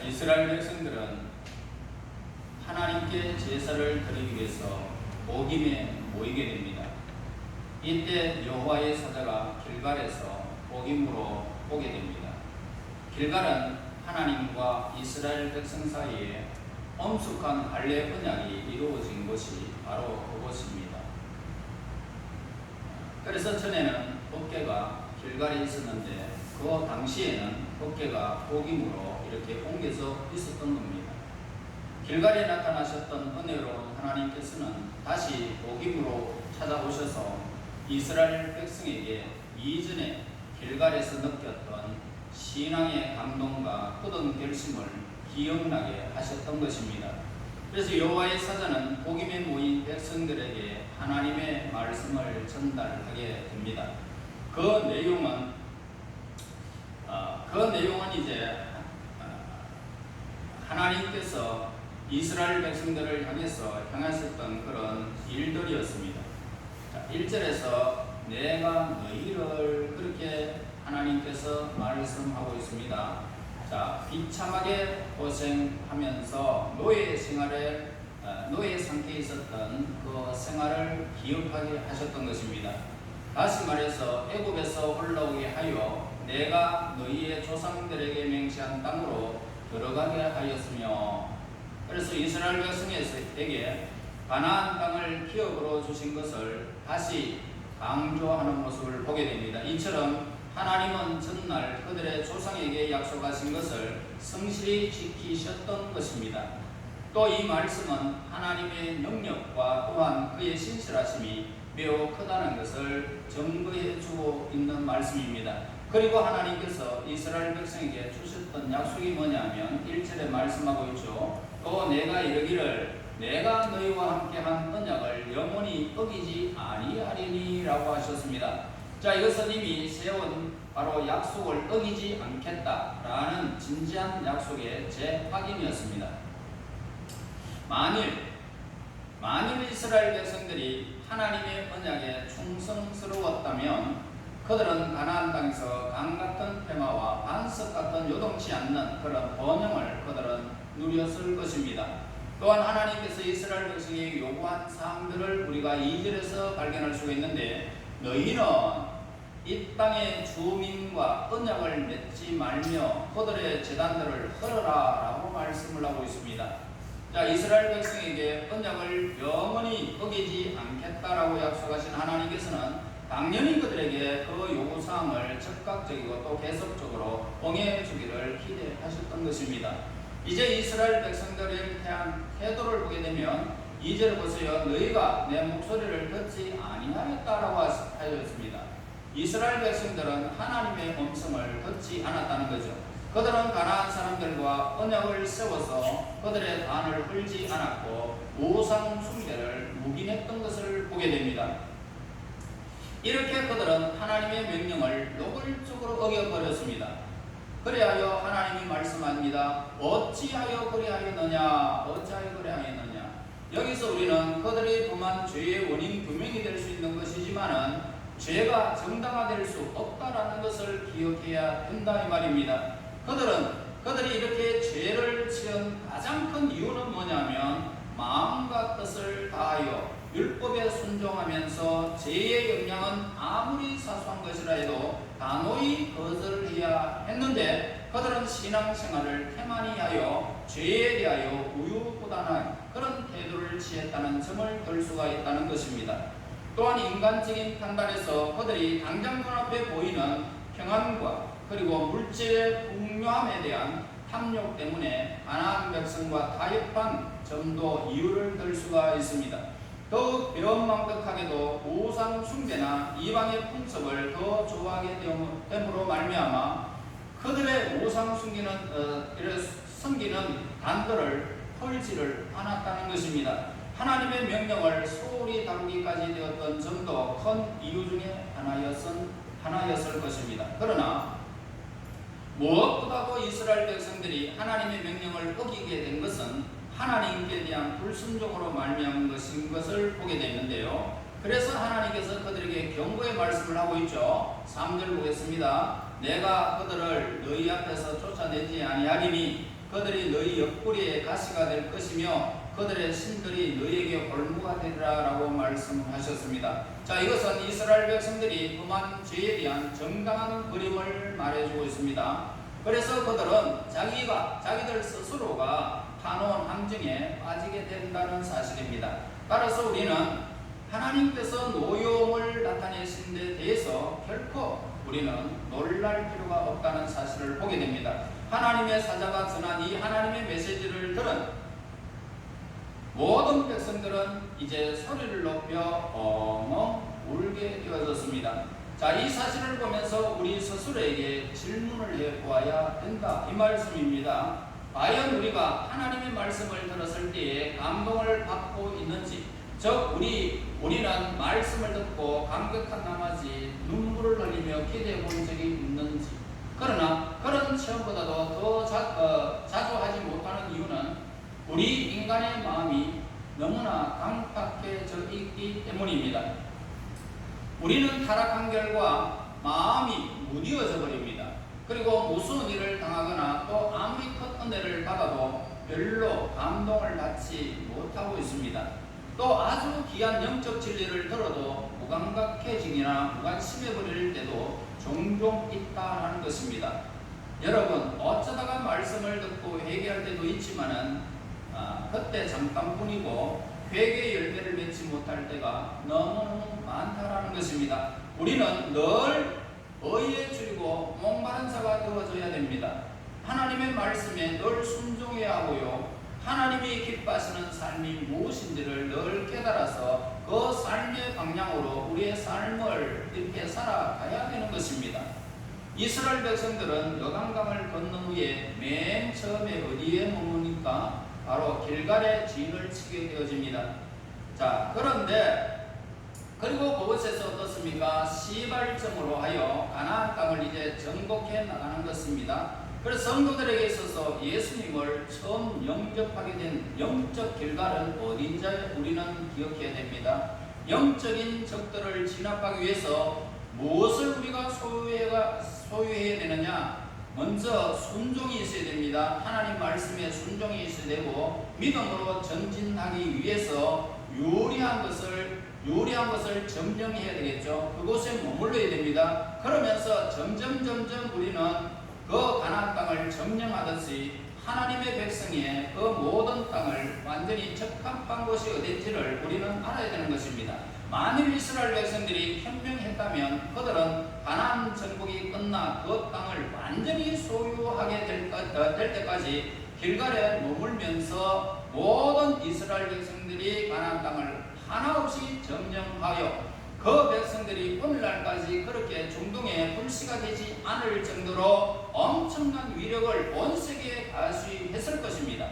이스라엘 백성들은 하나님께 제사를 드리기 위해서 보김에 모이게 됩니다. 이때 여호와의 사자가 길갈에서 보김으로 오게 됩니다. 길갈은 하나님과 이스라엘 백성 사이에 엄숙한 할례 언약이 이루어진 곳이 바로 그곳입니다. 그래서 전에는 법궤가 길갈에 있었는데 그 당시에는 법궤가 보김으로 이렇게 옮겨져 있었던 겁니다. 길갈에 나타나셨던 은혜로운 하나님께서는 다시 보김으로 찾아오셔서 이스라엘 백성에게 이전에 길갈에서 느꼈던 신앙의 감동과 굳은 결심을 기억나게 하셨던 것입니다. 그래서 여호와의 사자는 보김에 모인 백성들에게 하나님의 말씀을 전달하게 됩니다. 그 내용은 이제 하나님께서 이스라엘 백성들을 향해서 향하셨던 그런 일들이었습니다. 1절에서 내가 너희를 그렇게 하나님께서 말씀하고 있습니다. 비참하게 고생하면서 노예 상태에 있었던 그 생활을 기억하게 하셨던 것입니다. 다시 말해서 애굽에서 올라오게 하여 내가 너희의 조상들에게 맹세한 땅으로 들어가게 하였으며, 그래서 이스라엘 백성에게 가나안 땅을 기업으로 주신 것을 다시 강조하는 모습을 보게 됩니다. 이처럼 하나님은 전날 그들의 조상에게 약속하신 것을 성실히 지키셨던 것입니다. 또 이 말씀은 하나님의 능력과 또한 그의 신실하심이 매우 크다는 것을 증거해 주고 있는 말씀입니다. 그리고 하나님께서 이스라엘 백성에게 주셨던 약속이 뭐냐면 1절에 말씀하고 있죠. 또 내가 이르기를 내가 너희와 함께한 언약을 영원히 어기지 아니하리니 라고 하셨습니다. 이것은 이미 세운 바로 약속을 어기지 않겠다라는 진지한 약속의 재확인이었습니다. 만일 이스라엘 백성들이 하나님의 언약에 충성스러웠다면 그들은 가나안 땅에서 강같은 평화와 반석 같은 요동치 않는 그런 번영을 그들은 누렸을 것입니다. 또한 하나님께서 이스라엘 백성에게 요구한 사항들을 우리가 2절에서 발견할 수가 있는데, 너희는 이 땅의 주민과 언약을 맺지 말며 그들의 제단들을 헐어라 라고 말씀을 하고 있습니다. 이스라엘 백성에게 언약을 영원히 어기지 않겠다라고 약속하신 하나님께서는 당연히 그들에게 그 요구사항을 적극적이고 또 계속적으로 응해 주기를 기대하셨던 것입니다. 이제 이스라엘 백성들에 대한 태도를 보게 되면 2절 보세요. 너희가 내 목소리를 듣지 아니하였다라고 하였습니다. 이스라엘 백성들은 하나님의 음성을 듣지 않았다는 거죠. 그들은 가나안 사람들과 언약을 세워서 그들의 단을 흘지 않았고 우상 숭배를 묵인했던 것을 보게 됩니다. 이렇게 그들은 하나님의 명령을 노골적으로 어겨버렸습니다. 그리하여 하나님이 말씀합니다. 어찌하여 그리하였느냐? 어찌하여 그리하였느냐? 여기서 우리는 그들이 범한 죄의 원인 규명이 될 수 있는 것이지만은 죄가 정당화될 수 없다라는 것을 기억해야 된다 이 말입니다. 그들이 이렇게 죄를 지은 가장 큰 이유는 뭐냐면 마음과 뜻을 다하여 율법에 순종하면서 죄의 영향은 아무리 사소한 것이라 해도 단호히 거절해야 했는데 그들은 신앙생활을 태만히 하여 죄에 대하여 우유부단한 그런 태도를 취했다는 점을 들 수가 있다는 것입니다. 또한 인간적인 판단에서 그들이 당장 눈앞에 보이는 평안과 그리고 물질의 풍요함에 대한 탐욕 때문에 가나안 백성과 타협한 점도 이유를 들 수가 있습니다. 더욱 배은망덕하게도 우상 숭배나 이방의 풍습을 더 좋아하게 됨으로 말미암아 그들의 우상 섬기는 단들을 헐지를 않았다는 것입니다. 하나님의 명령을 소홀히 다루기까지 되었던 점도 큰 이유 중에 하나였을 것입니다. 그러나 무엇보다도 이스라엘 백성들이 하나님의 명령을 어기게 된 것은 하나님께 대한 불순종으로 말미암은 것인 것을 보게 되는데요. 그래서 하나님께서 그들에게 경고의 말씀을 하고 있죠. 3절 보겠습니다. 내가 그들을 너희 앞에서 쫓아내지 아니하리니 그들이 너희 옆구리에 가시가 될 것이며 그들의 신들이 너희에게 홀무가 되리라 라고 말씀하셨습니다. 자, 이것은 이스라엘 백성들이 범한 죄에 대한 정당한 그림을 말해주고 있습니다. 그래서 그들은 자기들 스스로가 파놓은 함정에 빠지게 된다는 사실입니다. 따라서 우리는 하나님께서 노여움을 나타내신 데 대해서 결코 우리는 놀랄 필요가 없다는 사실을 보게 됩니다. 하나님의 사자가 전한 이 하나님의 메시지를 들은 모든 백성들은 이제 소리를 높여 엉엉 울게 되어졌습니다. 자, 이 사실을 보면서 우리 스스로에게 질문을 해보아야 된다, 이 말씀입니다. 과연 우리가 하나님의 말씀을 들었을 때에 감동을 받고 있는지, 즉 우리는 말씀을 듣고 감격한 나머지 눈물을 흘리며 기대해 본 적이 있는지. 그러나 그런 체험보다도 더 자주 하지 못하는 이유는 우리 인간의 마음이 너무나 강팍해져 있기 때문입니다. 우리는 타락한 결과 마음이 무뎌져 버립니다. 그리고 무슨 일을 당하거나 또 아무리 큰 은혜를 받아도 별로 감동을 받지 못하고 있습니다. 또 아주 귀한 영적 진리를 들어도 무감각해지거나 무관심해 버릴 때도 종종 있다는 것입니다. 여러분, 어쩌다가 말씀을 듣고 회개할 때도 있지만은 그때 잠깐뿐이고 회개의 열매를 맺지 못할 때가 너무너무 많다라는 것입니다. 우리는 늘 의에 줄이고 목마른 자가 되어져야 됩니다. 하나님의 말씀에 늘 순종해야 하고요, 하나님이 기뻐하시는 삶이 무엇인지를 늘 깨달아서 그 삶의 방향으로 우리의 삶을 이렇게 살아가야 되는 것입니다. 이스라엘 백성들은 여간강을 건넌 후에 맨 처음에 어디에 머무니까 바로 길갈에 진을 치게 되어집니다. 자, 그런데 그리고 그곳에서 어떻습니까? 시발점으로 하여 가나안 땅을 이제 정복해 나가는 것입니다. 그래서 성도들에게 있어서 예수님을 처음 영접하게 된 영적 길갈은 어딘지 우리는 기억해야 됩니다. 영적인 적들을 진압하기 위해서 무엇을 우리가 소유해야 되느냐? 먼저 순종이 있어야 됩니다. 하나님 말씀에 순종이 있어야 되고, 믿음으로 전진하기 위해서 유리한 것을 점령해야 되겠죠. 그곳에 머물러야 됩니다. 그러면서 점점 우리는 그 가나안 땅을 점령하듯이 하나님의 백성의 그 모든 땅을 완전히 적합한 곳이 어딘지를 우리는 알아야 되는 것입니다. 만일 이스라엘 백성들이 현명했다면 그들은 가나안 정복이 끝나 그 땅을 완전히 소유하게 될 때까지 길갈에 머물면서 모든 이스라엘 백성들이 가나안 땅을 하나 없이 점령하여 그 백성들이 오늘날까지 그렇게 중동에 불씨가 되지 않을 정도로 엄청난 위력을 온 세계에 가수했을 것입니다.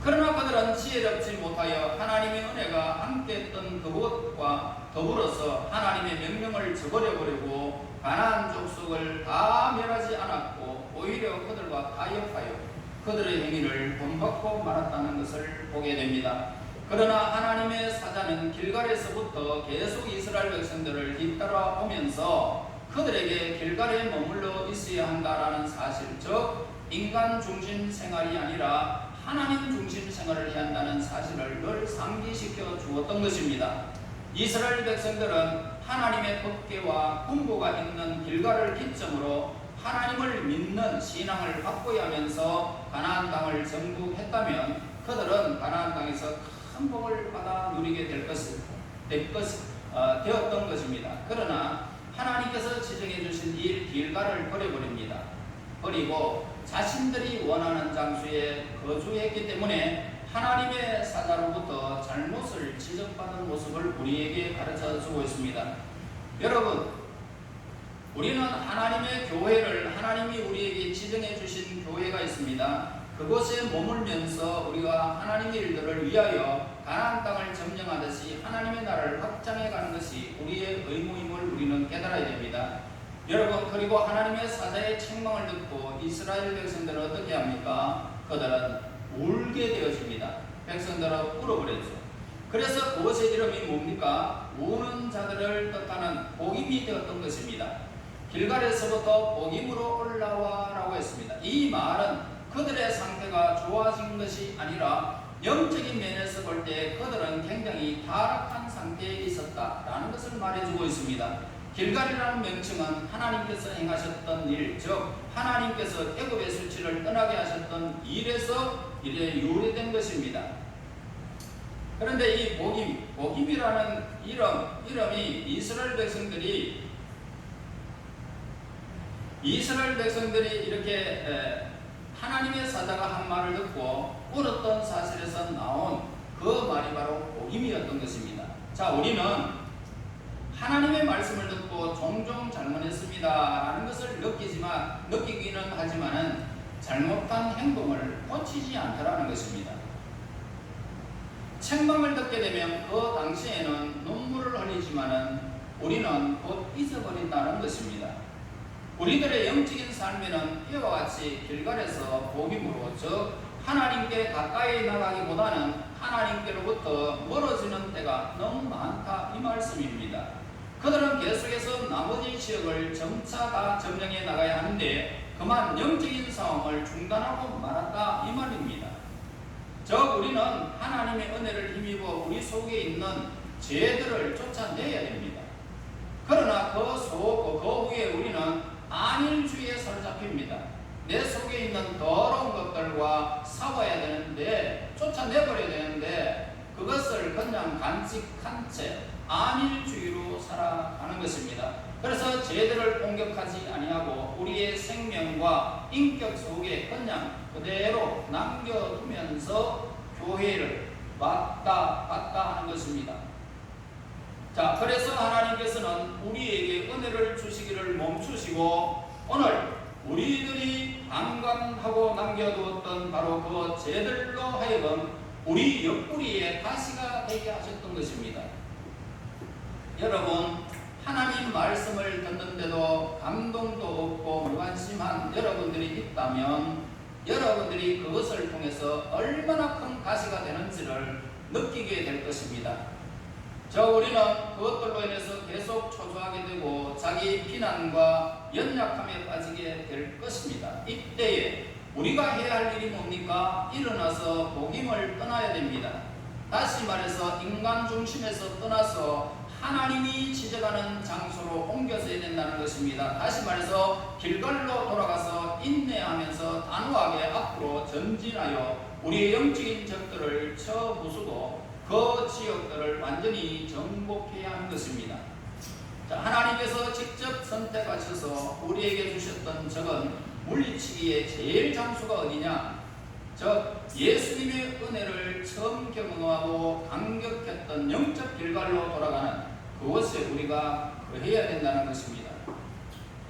그러나 그들은 지혜롭지 못하여 하나님의 은혜가 함께했던 그곳과 더불어서 하나님의 명령을 저버려버리고 가나안 족속을 다 멸하지 않았고 오히려 그들과 타협하여 그들의 행위를 본받고 말았다는 것을 보게 됩니다. 그러나 하나님의 사자는 길갈에서부터 계속 이스라엘 백성들을 뒤따라오면서 그들에게 길갈에 머물러 있어야 한다라는 사실, 즉 인간 중심 생활이 아니라 하나님 중심 생활을 해야 한다는 사실을 늘 상기시켜 주었던 것입니다. 이스라엘 백성들은 하나님의 법궤와 군부가 있는 길갈을 기점으로 하나님을 믿는 신앙을 확고히 하면서 가나안 땅을 정복했다면 그들은 가나안 땅에서 큰 복을 받아 누리게 되었던 것입니다. 그러나 하나님께서 지정해 주신 이 길갈을 버려버립니다. 그리고 자신들이 원하는 장소에 거주했기 때문에 하나님의 사자로부터 잘못을 지적받은 모습을 우리에게 가르쳐 주고 있습니다. 여러분, 우리는 하나님의 교회를, 하나님이 우리에게 지정해 주신 교회가 있습니다. 그곳에 머물면서 우리가 하나님의 일들을 위하여 가나안 땅을 점령하듯이 하나님의 나라를 확장해 가는 것이 우리의 의무임을 우리는 깨달아야 됩니다. 여러분, 그리고 하나님의 사자의 책망을 듣고 이스라엘 백성들은 어떻게 합니까? 그들은 울게 되어집니다. 백성들은 울어버렸죠. 그래서 그것의 이름이 뭡니까? 우는 자들을 뜻하는 복임이 되었던 것입니다. 길갈에서부터 복임으로 올라와라고 했습니다. 이 말은 그들의 상태가 좋아진 것이 아니라 영적인 면에서 볼 때 그들은 굉장히 타락한 상태에 있었다라는 것을 말해주고 있습니다. 길갈이라는 명칭은 하나님께서 행하셨던 일, 즉 하나님께서 애굽의 수치를 떠나게 하셨던 일에서 이래 유래된 것입니다. 그런데 이 보김이라는 이름이 이스라엘 백성들이 이렇게 하나님의 사자가 한 말을 듣고 울었던 사실에서 나온 그 말이 바로 복임이었던 것입니다. 자, 우리는 하나님의 말씀을 듣고 종종 잘못했습니다 라는 것을 느끼기는 하지만은 잘못한 행동을 고치지 않더라는 것입니다. 책망을 듣게 되면 그 당시에는 눈물을 흘리지만은 우리는 곧 잊어버린다는 것입니다. 우리들의 영적인 삶에는 이와 같이 길갈에서 복임으로, 즉 하나님께 가까이 나가기보다는 하나님께로부터 멀어지는 때가 너무 많다 이 말씀입니다. 그들은 계속해서 나머지 지역을 점차 다 점령해 나가야 하는데 그만 영적인 상황을 중단하고 말았다 이 말입니다. 즉 우리는 하나님의 은혜를 힘입어 우리 속에 있는 죄들을 쫓아내야 됩니다. 그러나 그 후에 우리는 안일주의에 사로잡힙니다. 내 속에 있는 더러운 것들과 싸워야 되는데, 쫓아내버려야 되는데 그것을 그냥 간직한 채 안일주의로 살아가는 것입니다. 그래서 죄들을 공격하지 아니하고 우리의 생명과 인격 속에 그냥 그대로 남겨두면서 교회를 왔다 하는 것입니다. 자, 그래서 하나님께서는 우리에게 은혜를 주시기를 멈추시고 오늘 우리들이 방관하고 남겨두었던 바로 그 죄들로 하여금 우리 옆구리에 가시가 되게 하셨던 것입니다. 여러분, 하나님 말씀을 듣는데도 감동도 없고 무관심한 여러분들이 있다면 여러분들이 그것을 통해서 얼마나 큰 가시가 되는지를 느끼게 될 것입니다. 우리는 그것들로 인해서 계속 초조하게 되고 자기 비난과 연약함에 빠지게 될 것입니다. 이때에 우리가 해야 할 일이 뭡니까? 일어나서 복임을 떠나야 됩니다. 다시 말해서 인간 중심에서 떠나서 하나님이 지적하는 장소로 옮겨져야 된다는 것입니다. 다시 말해서 길갈로 돌아가서 인내하면서 단호하게 앞으로 전진하여 우리의 영적인 적들을 쳐 부수고 그 지역들을 완전히 정복해야 하는 것입니다. 자, 하나님께서 직접 선택하셔서 우리에게 주셨던 적은 물리치기의 제일 장소가 어디냐? 즉 예수님의 은혜를 처음 경험하고 감격했던 영적 길갈로 돌아가는 그곳에 우리가 거해야 된다는 것입니다.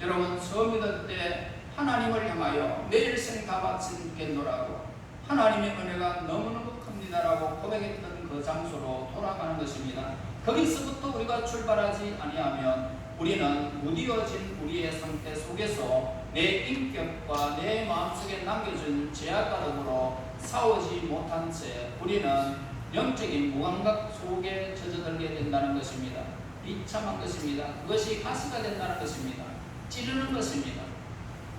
여러분, 처음 믿을 때 하나님을 향하여 내 일생 다 바치겠노라고 하나님의 은혜가 너무너무 큽니다라고 고백했던 그 장소로 돌아가는 것입니다. 거기서부터 우리가 출발하지 아니하면 우리는 무디어진 우리의 상태 속에서 내 인격과 내 마음속에 남겨진 죄악가락으로 싸우지 못한 채 우리는 영적인 무감각 속에 젖어들게 된다는 것입니다. 비참한 것입니다. 그것이 가시가 된다는 것입니다. 찌르는 것입니다.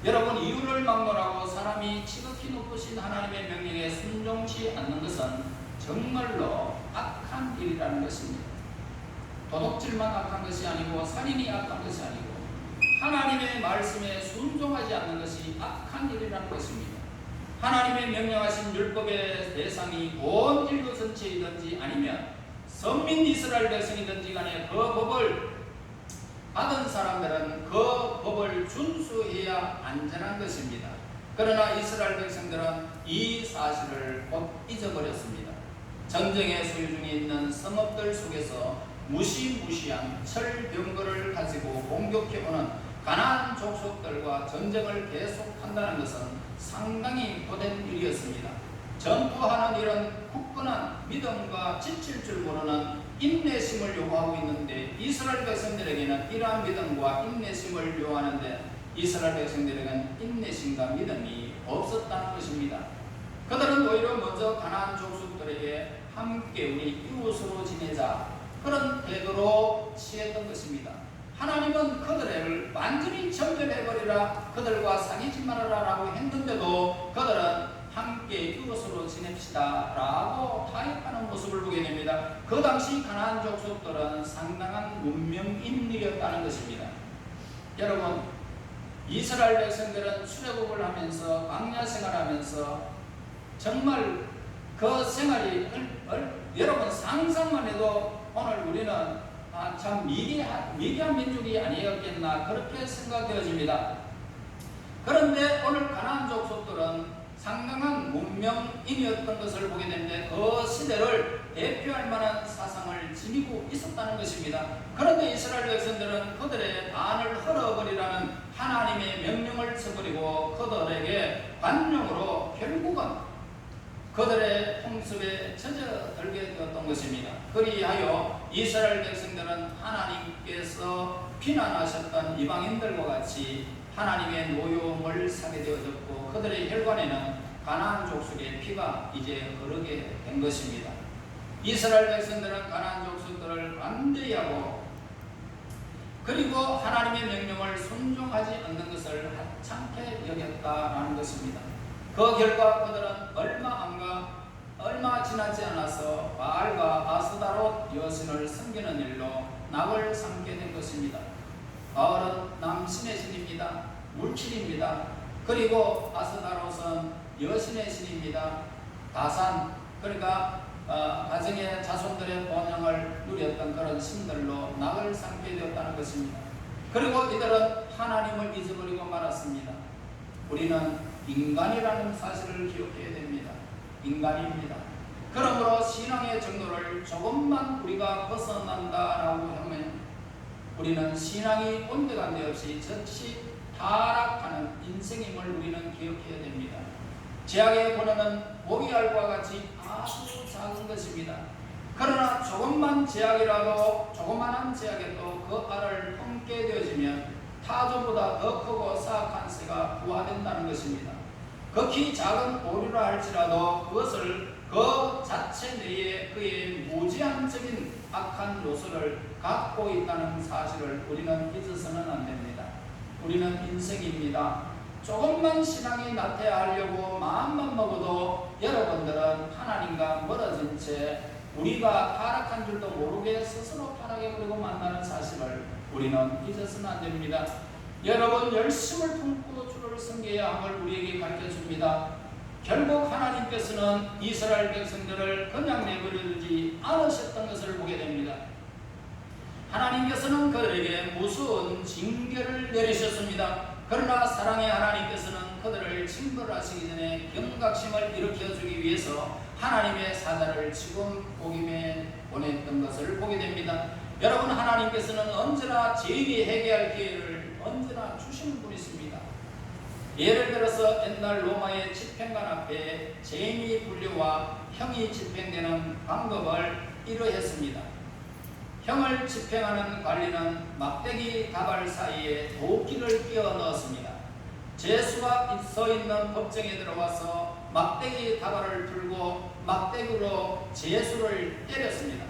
여러분, 이유를 막론하고 사람이 지극히 높으신 하나님의 명령에 순종치 않는 것은 정말로 악한 일이라는 것입니다. 도둑질만 악한 것이 아니고 살인이 악한 것이 아니고 하나님의 말씀에 순종하지 않는 것이 악한 일이라는 것입니다. 하나님의 명령하신 율법의 대상이 온 인류 전체이든지 아니면 선민 이스라엘 백성이든지 간에 그 법을 받은 사람들은 그 법을 준수해야 안전한 것입니다. 그러나 이스라엘 백성들은 이 사실을 곧 잊어버렸습니다. 전쟁의 소유 중에 있는 성읍들 속에서 무시무시한 철병거를 가지고 공격해오는 가나안 족속들과 전쟁을 계속한다는 것은 상당히 고된 일이었습니다. 전투하는 일은 굳건한 믿음과 지칠 줄 모르는 인내심을 요구하고 있는데 이스라엘 백성들에게는 이러한 믿음과 인내심을 요하는데 이스라엘 백성들에게는 인내심과 믿음이 없었다는 것입니다. 그들은 오히려 먼저 가나안 족속들에게 함께 우리 이웃으로 지내자 그런 태도로 취했던 것입니다. 하나님은 그들을 완전히 정죄해버리라, 그들과 사귀지 말아라 라고 했는데도 그들은 함께 이웃으로 지냅시다 라고 타협하는 모습을 보게 됩니다. 그 당시 가나안 족속들은 상당한 문명인들이었다는 것입니다. 여러분, 이스라엘 백성들은 출애굽을 하면서 광야 생활하면서 정말 그 생활이 여러분 상상만 해도 오늘 우리는 참 미개한 민족이 아니었겠나 그렇게 생각되어집니다. 그런데 오늘 가나안 족속들은 상당한 문명인이었던 것을 보게 되는데 그 시대를 대표할 만한 사상을 지니고 있었다는 것입니다. 그런데 이스라엘 백성들은 그들의 반을 헐어버리라는 하나님의 명령을 쳐버리고 그들에게 관용으로 결국은 그들의 풍습에 젖어들게 되었던 것입니다. 그리하여 이스라엘 백성들은 하나님께서 비난하셨던 이방인들과 같이 하나님의 노여움을 사게 되어졌고 그들의 혈관에는 가나안 족속의 피가 이제 흐르게 된 것입니다. 이스라엘 백성들은 가나안 족속들을 반대히 하고 그리고 하나님의 명령을 순종하지 않는 것을 하찮게 여겼다라는 것입니다. 그 결과 그들은 얼마 지나지 않아서 바알과 아스다롯 여신을 섬기는 일로 낙을 삼게 된 것입니다. 바알은 남신의 신입니다. 물질입니다. 그리고 아스다롯은 여신의 신입니다. 다산, 그러니까 가정의 자손들의 번영을 누렸던 그런 신들로 낙을 삼게 되었다는 것입니다. 그리고 이들은 하나님을 잊어버리고 말았습니다. 우리는 인간이라는 사실을 기억해야 됩니다. 인간입니다. 그러므로 신앙의 정도를 조금만 우리가 벗어난다라고 하면 우리는 신앙이 온데간데 없이 즉시 타락하는 인생임을 우리는 기억해야 됩니다. 제약의 고난은 모기알과 같이 아주 작은 것입니다. 그러나 조금만 제약이라도 조그만한 제약에도 그 알을 품게 되어지면 타조보다 더 크고 사악한 새가 부화된다는 것입니다. 극히 작은 오류라 할지라도 그것을 그 자체 내에 그의 무제한적인 악한 요소를 갖고 있다는 사실을 우리는 잊어서는 안 됩니다. 우리는 인생입니다. 조금만 신앙이 나태하려고 마음만 먹어도 여러분들은 하나님과 멀어진 채 우리가 타락한 줄도 모르게 스스로 타락해버리고 만나는 사실을 우리는 잊어서는 안 됩니다. 여러분, 열심을 품고 주를 섬겨야 함을 우리에게 가르쳐줍니다. 결국 하나님께서는 이스라엘 백성들을 그냥 내버려두지 않으셨던 것을 보게 됩니다. 하나님께서는 그들에게 무서운 징계를 내리셨습니다. 그러나 사랑의 하나님께서는 그들을 징벌하시기 전에 경각심을 일으켜주기 위해서 하나님의 사자를 지금 복임에 보냈던 것을 보게 됩니다. 여러분, 하나님께서는 언제나 죄인이 회개할 기회를 언제나 주시는 분이십니다. 예를 들어서 옛날 로마의 집행관 앞에 죄인이 불려와 형이 집행되는 방법을 이러했습니다. 형을 집행하는 관리는 막대기 다발 사이에 도끼를 끼워 넣었습니다. 죄수가 서 있는 법정에 들어와서 막대기 다발을 들고 막대기로 죄수를 때렸습니다.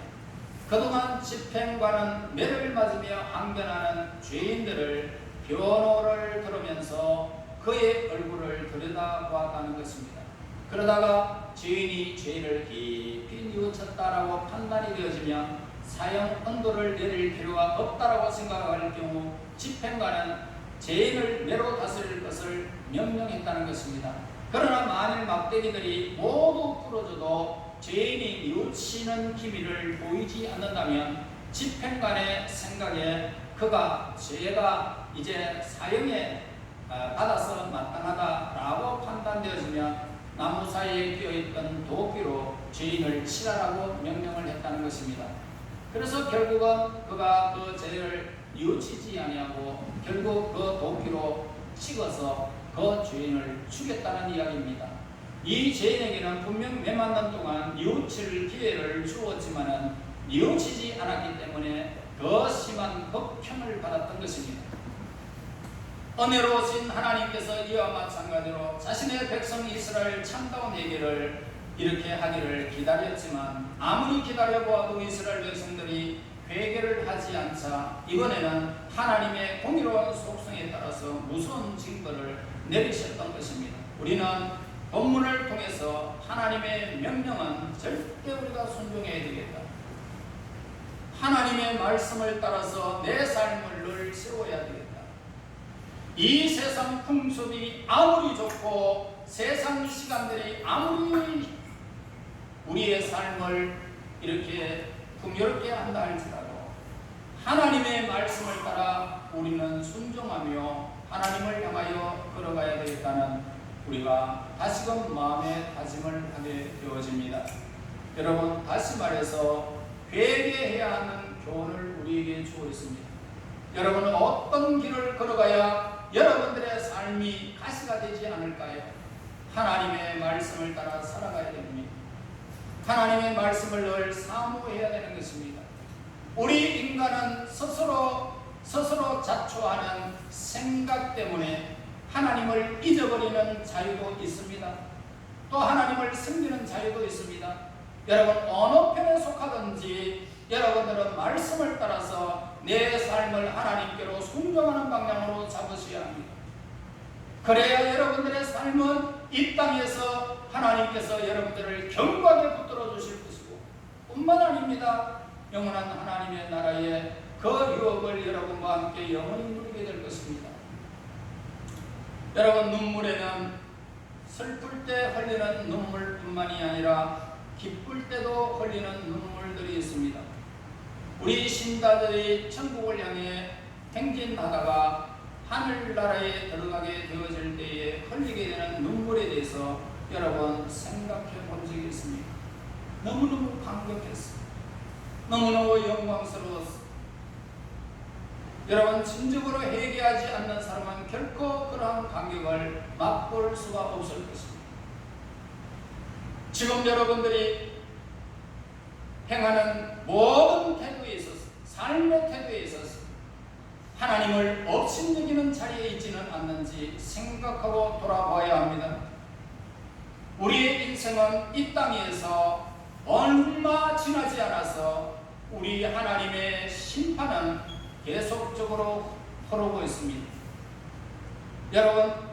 그동안 집행관은 매를 맞으며 항변하는 죄인들을 변호를 들으면서 그의 얼굴을 들여다보았다는 것입니다. 그러다가 죄인이 죄를 깊이 뉘우쳤다라고 판단이 되어지면 사형 언도를 내릴 필요가 없다라고 생각할 경우 집행관은 죄인을 매로 다스릴 것을 명령했다는 것입니다. 그러나 만일 막대기들이 모두 부러져도 죄인이 뉘우치는 기미를 보이지 않는다면 집행관의 생각에 그가 죄가 이제 사형에 받아서 마땅하다라고 판단되어지면 나무 사이에 끼어있던 도끼로 죄인을 치라라고 명령을 했다는 것입니다. 그래서 결국은 그가 그 죄를 뉘우치지 아니하고 결국 그 도끼로 찍어서 그 죄인을 죽였다는 이야기입니다. 이 죄인에게는 분명 메만남 동안 뉘우칠 기회를 주었지만은 뉘우치지 않았기 때문에 더 심한 극형을 받았던 것입니다. 은혜로우신 하나님께서 이와 마찬가지로 자신의 백성 이스라엘 참다운 예배를 이렇게 하기를 기다렸지만 아무리 기다려보아도 이스라엘 백성들이 회개를 하지 않자 이번에는 하나님의 공의로운 속성에 따라서 무서운 징벌을 내리셨던 것입니다. 우리는 본문을 통해서 하나님의 명령은 절대 우리가 순종해야 되겠다. 하나님의 말씀을 따라서 내 삶을 늘 세워야 되겠다. 이 세상 풍습이 아무리 좋고 세상 시간들이 아무리 우리의 삶을 이렇게 풍요롭게 한다 할지라도 하나님의 말씀을 따라 우리는 순종하며 하나님을 향하여 걸어가야 되겠다는 우리가 다시금 마음의 다짐을 하게 되어집니다. 여러분, 다시 말해서 회개해야 하는 교훈을 우리에게 주고 있습니다. 여러분은 어떤 길을 걸어가야 여러분들의 삶이 가시가 되지 않을까요? 하나님의 말씀을 따라 살아가야 됩니다. 하나님의 말씀을 늘 사모해야 되는 것입니다. 우리 인간은 스스로 자초하는 생각 때문에 하나님을 잊어버리는 자유도 있습니다. 또 하나님을 섬기는 자유도 있습니다. 여러분, 어느 편에 속하든지 여러분들은 말씀을 따라서 내 삶을 하나님께로 순종하는 방향으로 잡으셔야 합니다. 그래야 여러분들의 삶은 이 땅에서 하나님께서 여러분들을 견고하게 붙들어 주실 것이고 뿐만 아닙니다. 영원한 하나님의 나라의 그 유업을 여러분과 함께 영원히 누리게 될 것입니다. 여러분, 눈물에는 슬플 때 흘리는 눈물뿐만이 아니라 기쁠 때도 흘리는 눈물들이 있습니다. 우리 신자들이 천국을 향해 행진하다가 하늘나라에 들어가게 되어질 때에 흘리게 되는 눈물에 대해서 여러분 생각해 본 적이 있습니까? 너무너무 감격했어. 너무너무 영광스러웠어. 여러분, 진정으로 회개하지 않는 사람은 결코 그러한 감격을 맛볼 수가 없을 것입니다. 지금 여러분들이 행하는 모든 태도에 있어서, 삶의 태도에 있어서 하나님을 업신여기는 자리에 있지는 않는지 생각하고 돌아봐야 합니다. 우리의 인생은 이 땅에서 얼마 지나지 않아서 우리 하나님의 심판은 계속적으로 흐르고 있습니다. 여러분,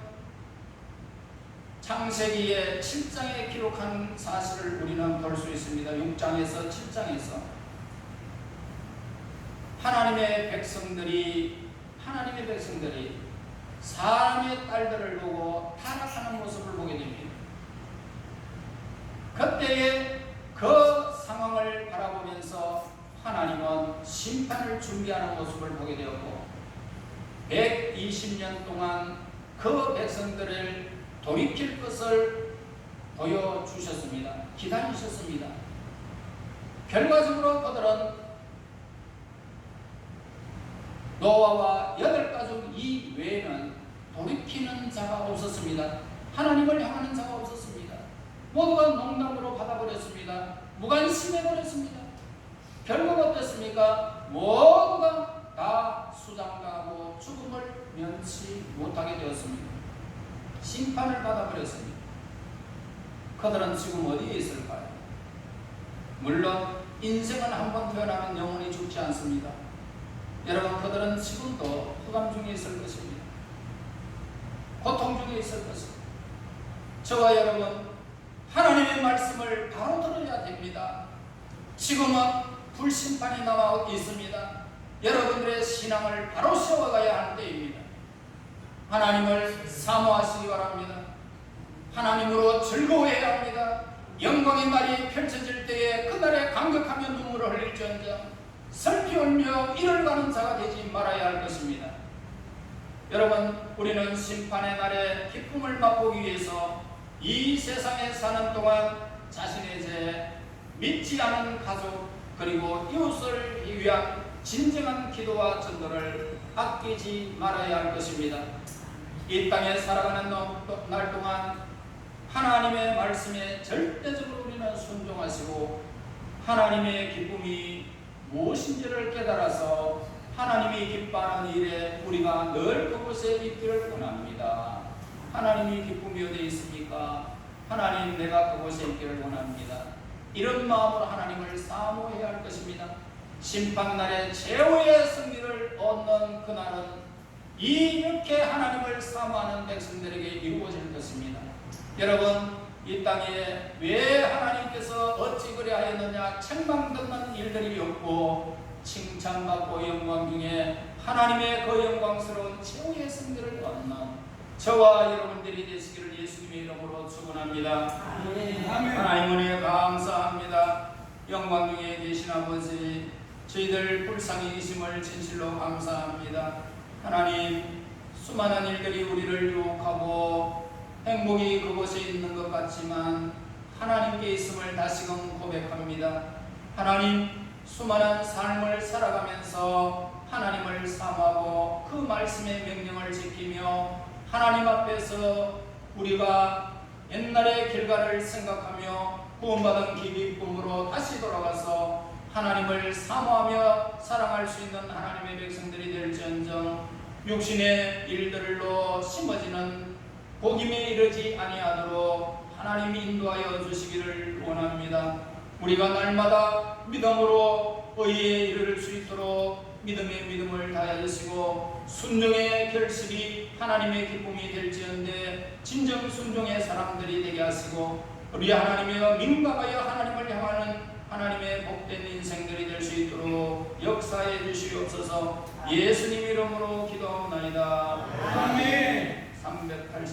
창세기의 7장에 기록한 사실을 우리는 볼 수 있습니다. 6장에서 7장에서 하나님의 백성들이 사람의 딸들을 보고 타락하는 모습을 보게 됩니다. 그때의 그 상황을 바라보면서 하나님은 심판을 준비하는 모습을 보게 되었고 120년 동안 그 백성들을 돌이킬 것을 보여주셨습니다. 기다리셨습니다. 결과적으로 그들은 노아와 8가족 이외에는 돌이키는 자가 없었습니다. 하나님을 향하는 자가 없었습니다. 모두가 농담으로 받아버렸습니다. 무관심해버렸습니다. 결과가 어땠습니까? 모두가 다 수장가고 죽음을 면치 못하게 되었습니다. 심판을 받아버렸습니다. 그들은 지금 어디에 있을까요? 물론 인생은 한 번 태어나면 영원히 죽지 않습니다. 여러분, 그들은 지금도 흑암 중에 있을 것입니다. 고통 중에 있을 것입니다. 저와 여러분, 하나님의 말씀을 바로 들어야 됩니다. 지금은 불심판이 나와 있습니다. 여러분들의 신앙을 바로 세워가야 할 때입니다. 하나님을 사모하시기 바랍니다. 하나님으로 즐거워해야 합니다. 영광의 날이 펼쳐질 때에 그날에 감격하며 눈물을 흘릴지언정 슬피 울며 이를 가는 자가 되지 말아야 할 것입니다. 여러분, 우리는 심판의 날에 기쁨을 맛보기 위해서 이 세상에 사는 동안 자신의 죄, 믿지 않은 가족, 그리고 이웃을 위한 진정한 기도와 전도를 아끼지 말아야 할 것입니다. 이 땅에 살아가는 날 동안 하나님의 말씀에 절대적으로 우리는 순종하시고 하나님의 기쁨이 무엇인지를 깨달아서 하나님이 기뻐하는 일에 우리가 늘 그곳에 있기를 원합니다. 하나님이 기쁨이 어디에 있습니까? 하나님, 내가 그곳에 있기를 원합니다. 이런 마음으로 하나님을 사모해야 할 것입니다. 심판날에 최후의 승리를 얻는 그날은 이렇게 하나님을 사모하는 백성들에게 이루어질 것입니다. 여러분, 이 땅에 왜 하나님께서 어찌 그래 하였느냐 책망 듣는 일들이 없고 칭찬받고 영광 중에 하나님의 그 영광스러운 최후의 승리를 얻는 저와 여러분들이 되시기를 예수님의 이름으로 축원합니다. 아멘. 하나님 은혜 감사합니다. 영광 중에 계신 아버지, 저희들 불쌍히 계심을 진실로 감사합니다. 하나님, 수많은 일들이 우리를 유혹하고 행복이 그곳에 있는 것 같지만 하나님께 있음을 다시금 고백합니다. 하나님, 수많은 삶을 살아가면서 하나님을 사모하고 그 말씀의 명령을 지키며 하나님 앞에서 우리가 옛날의 결과를 생각하며 구원받은 기쁨으로 다시 돌아가서 하나님을 사모하며 사랑할 수 있는 하나님의 백성들이 될지언정 육신의 일들로 심어지는 복임에 이르지 아니하도록 하나님이 인도하여 주시기를 원합니다. 우리가 날마다 믿음으로 의에 이르를 수 있도록 믿음의 믿음을 다하여 주시고 순종의 결실이 하나님의 기쁨이 될지언데 진정 순종의 사람들이 되게 하시고 우리 하나님의 민감하여 하나님을 향하는 하나님의 복된 인생들이 될 수 있도록 역사해 주시옵소서. 예수님 이름으로 기도하옵나이다. 아멘. 380